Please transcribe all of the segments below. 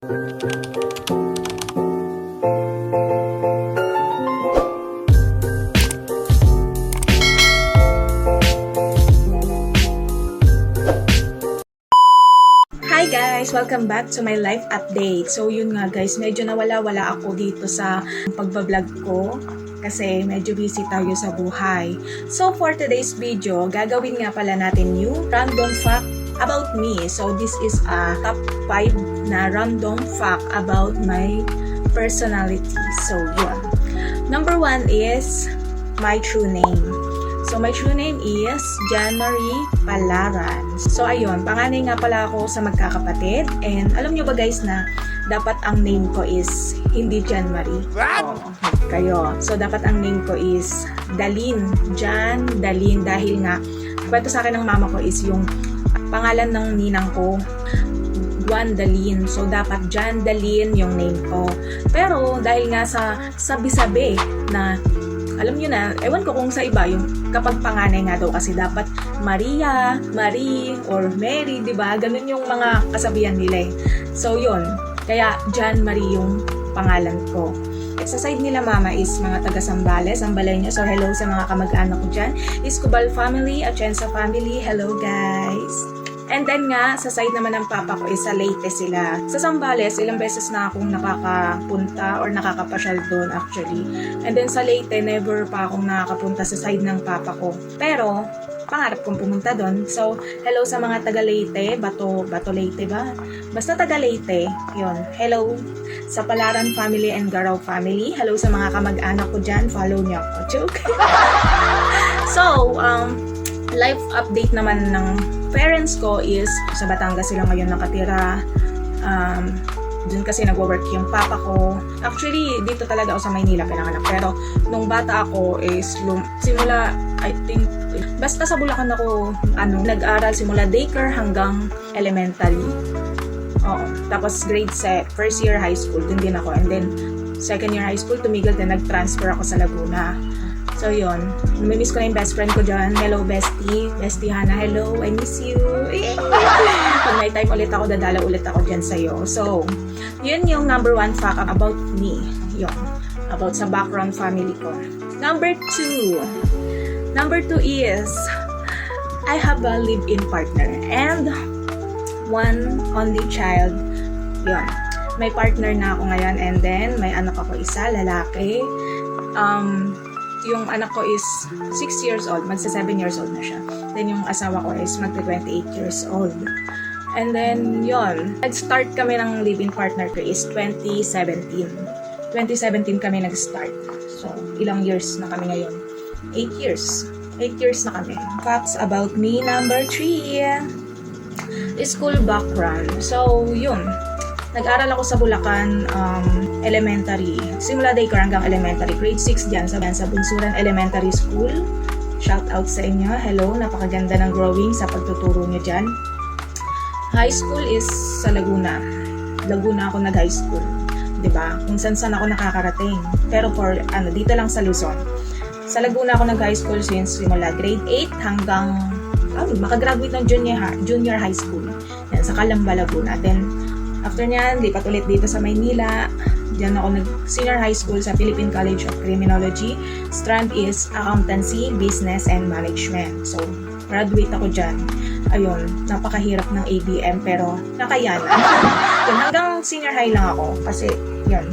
Hi guys! Welcome back to my life update. So yun nga guys, medyo nawala-wala ako dito sa pagbablog ko kasi medyo busy tayo sa buhay. So for today's video, gagawin nga pala natin yung random fact about me. So this is a top 5 na random fact about my personality. So yun. Number 1 is my true name. So my true name is Jan Marie Palaran. So ayun, panganay nga pala ako sa magkakapatid. And alam nyo ba guys na dapat ang name ko is hindi Jan Marie. Oh, kayo. So dapat ang name ko is Dalin. Jan Dalin. Dahil nga, kwento sa akin ng mama ko is yung pangalan ng ninang ko, Juan Dalin. So dapat Jan Dalin yung name ko. Pero dahil nga sa sabi-sabi na alam nyo na, ewan ko kung sa iba, yung kapag panganay nga daw kasi dapat Maria, Marie, or Mary, di ba? Ganun yung mga kasabihan nila eh. So yun, kaya Jan Marie yung pangalan ko. Sa side nila mama is mga taga Sambales, Sambalenya. So hello sa mga kamag-anak ko dyan. Iscobal family, Atienza family, hello guys! And then nga, sa side naman ng papa ko is sa Leyte sila. Sa Sambales, ilang beses na akong nakakapunta or nakakapasyal doon actually. And then sa Leyte, never pa akong nakakapunta sa side ng papa ko. Pero, pangarap kong pumunta doon. So, hello sa mga taga Leyte, Bato Leyte ba? Basta taga Leyte, yun. Hello sa Palaran family and Garaw family. Hello sa mga kamag-anak ko dyan. Follow niyo ako. Joke. So, life update naman ng parents ko is sa Batangas sila ngayon nakatira. Dun kasi nagwo-work yung papa ko. Actually, dito talaga ako sa Maynila pinanganak. Pero nung bata ako is simula, I think, basta sa Bulacan ako nag-aral simula daycare hanggang elementary. Oo. Tapos grade set, first year high school, dun din ako. And then second year high school, tumigil din, nag-transfer ako sa Laguna. So yun, namimiss ko na yung best friend ko dyan. Hello bestie, bestie Hana, hello, I miss you. Pag may time ulit ako, dadala ulit ako dyan sa'yo. So, yun yung number 1 fact about me. Yun, about sa background family ko. Number 2 is, I have a live-in partner and one only child. Yun, may partner na ako ngayon and then may anak ako isa, lalaki. Yung anak ko is 6 years old, magsa 7 years old na siya. Then yung asawa ko is magta 28 years old. And then yun, nag-start kami ng live-in partner ko is 2017. 2017 kami nag-start. So, ilang years na kami ngayon? 8 years. 8 years na kami. Facts about me, number 3. School background. So, yun. Nag-aral ako sa Bulacan elementary. Simula daycare hanggang elementary. Grade 6 dyan sa Bunsuran Elementary School. Shout out sa inyo. Hello, napakaganda ng drawing sa pagtuturo nyo dyan. High school is sa Laguna. Laguna ako nag-high school. 'Di ba? Kung saan ako nakakarating. Pero for dito lang sa Luzon. Sa Laguna ako nag-high school since simula grade 8 hanggang makagraduate ng junior high school. Yan, sa Calamba, Laguna. Then after nyan, lipat ulit dito sa Maynila. Diyan ako nag-senior high school sa Philippine College of Criminology. Strand is Accountancy, Business, and Management. So, graduate ako dyan. Ayun, napakahirap ng ABM pero nakayanan. Yun, hanggang senior high lang ako. Kasi, yun,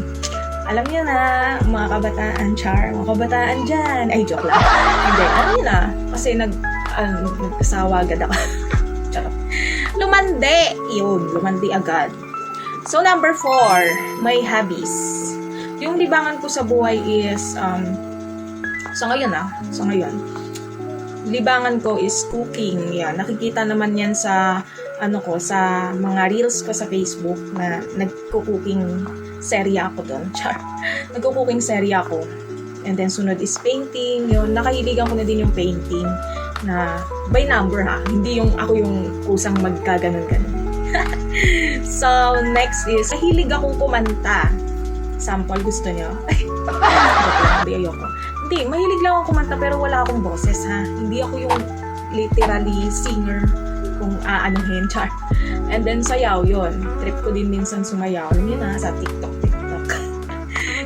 alam niyo na, mga kabataan, mga kabataan dyan. Ay, joke lang. Hindi, alam niyo na. Kasi nag-asawa agad ako. Lumandi. Yun, lumandi agad. So, number 4, my hobbies. Yung libangan ko sa buhay is, sa ngayon, libangan ko is cooking. Yan, nakikita naman yan sa, sa mga reels ko sa Facebook na nagko-cooking serya ako doon. Nagko-cooking serya ako. And then, sunod is painting. Yun, nakahiligan ko na din yung painting na by number hindi yung ako yung kusang magkaganon-ganon. So, next is, mahilig akong kumanta. Sample, gusto nyo? Ayoko. Hindi, mahilig lang akong kumanta pero wala akong boses Hindi ako yung literally singer. kung aanuhin, char. And then sayaw, yun. Trip ko din minsan sumayaw. Alam niyo na, sa TikTok.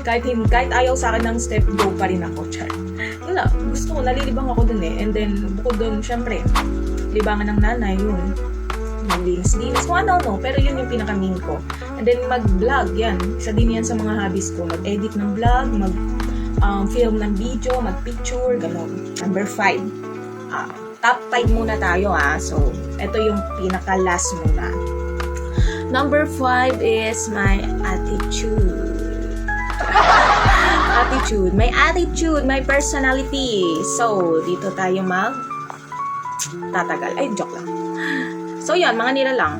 kahit ayaw sa akin ng step, go pa rin ako, char. Wala, gusto ko, nalilibang ako dun eh. And then, bukod dun, syempre, libangan ng nanay, yun. Maglinis-linis, kung ano, pero yun yung pinaka-main ko. And then, mag-vlog, yan. Isa din yan sa mga hobbies ko. Mag-edit ng vlog, film ng video, mag-picture, gano'n. Number 5. Top 5 muna tayo, So, ito yung pinaka-last muna. Number 5 is my attitude. My personality. So, dito tayo tatagal. Ay, joke lang. So, yan, mga nila lang.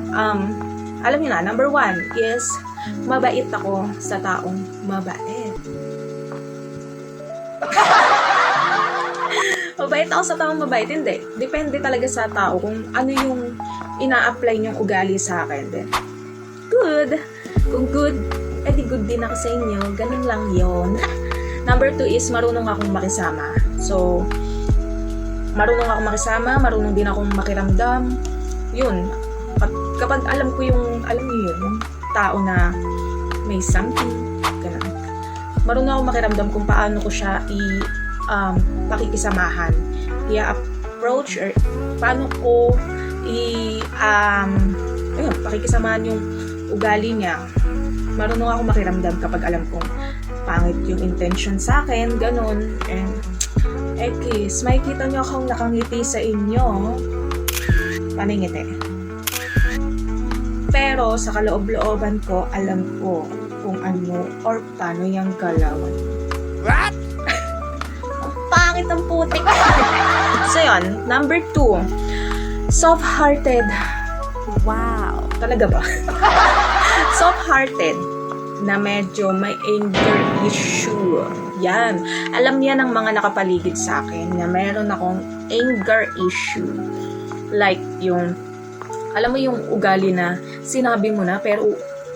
Alam niyo na, number 1 is mabait ako sa taong mabait. Mabait ako sa taong mabait. Hindi. Depende talaga sa tao kung ano yung ina-apply niyong ugali sa akin. Then, good. Kung good, edi good din ako sa inyo. Ganun lang yon. Number 2 is marunong akong makisama. So, marunong akong makisama, marunong din akong makiramdam. Yun. Kapag alam ko yung tao na may something, ganun. Marunong akong makiramdam kung paano ko siya pakikisamahan, i-approach, or paano ko pakikisamahan yung ugali niya. Marunong ako makiramdam kapag alam kong pangit yung intention sa akin, ganun. And, kiss, makikita nyo akong nakangiti sa inyo. Paano yung ngiti? Pero, sa kaloob-looban ko, alam ko kung ano or paano yung galawan. What? Ang pangit ang putik. So, yun. Number 2. Soft-hearted. Wow. Talaga ba? Soft-hearted na medyo may anger issue. Yan. Alam yan ng mga nakapaligid sa akin na meron akong anger issue. Like yung, alam mo yung ugali na sinabi mo na pero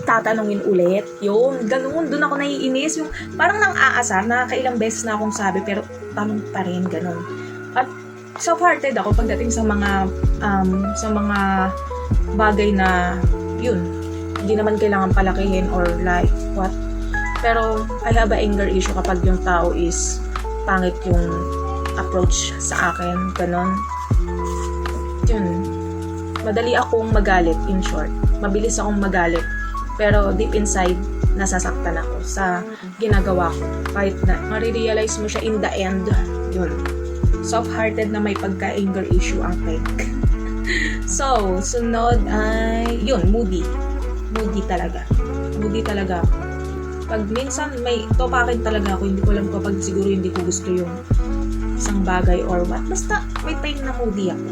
tatanungin ulit. Yun. Ganun. Doon ako naiinis. Yung parang nang aasar na kailang beses na akong sabi pero tanong pa rin. Ganun. At soft-hearted ako pagdating sa mga bagay na yun. Hindi naman kailangan palakihin or like what. Pero I have an anger issue kapag yung tao is pangit yung approach sa akin. Ganon. Yun. Madali akong magalit, in short. Mabilis akong magalit. Pero deep inside, nasasaktan ako sa ginagawa ko. Kahit na marirealize mo siya in the end. Yun. Soft-hearted na may pagka-anger issue ang peg. So, sunod ay yun, moody. Moody talaga. Pag minsan may topakin talaga ako, hindi ko alam kapag siguro hindi ko gusto yung isang bagay or what. Basta may time na moody ako.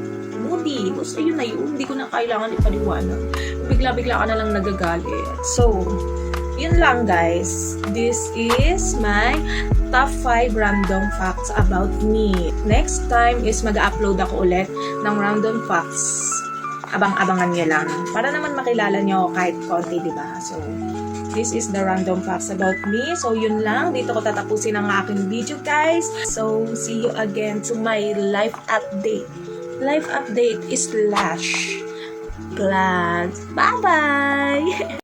Moody. Basta yun na yun. Hindi ko na kailangan ipaliwanag. Bigla-bigla ka na lang nagagalit. So, yun lang guys. This is my top 5 random facts about me. Next time is mag-upload ako ulit ng random facts. Abang-abangan nyo lang. Para naman makilala nyo kahit konti, diba? So, this is the random facts about me. So, yun lang. Dito ko tatapusin ang aking video, guys. So, see you again to my life update. Life update is Lash. Glad. Bye-bye!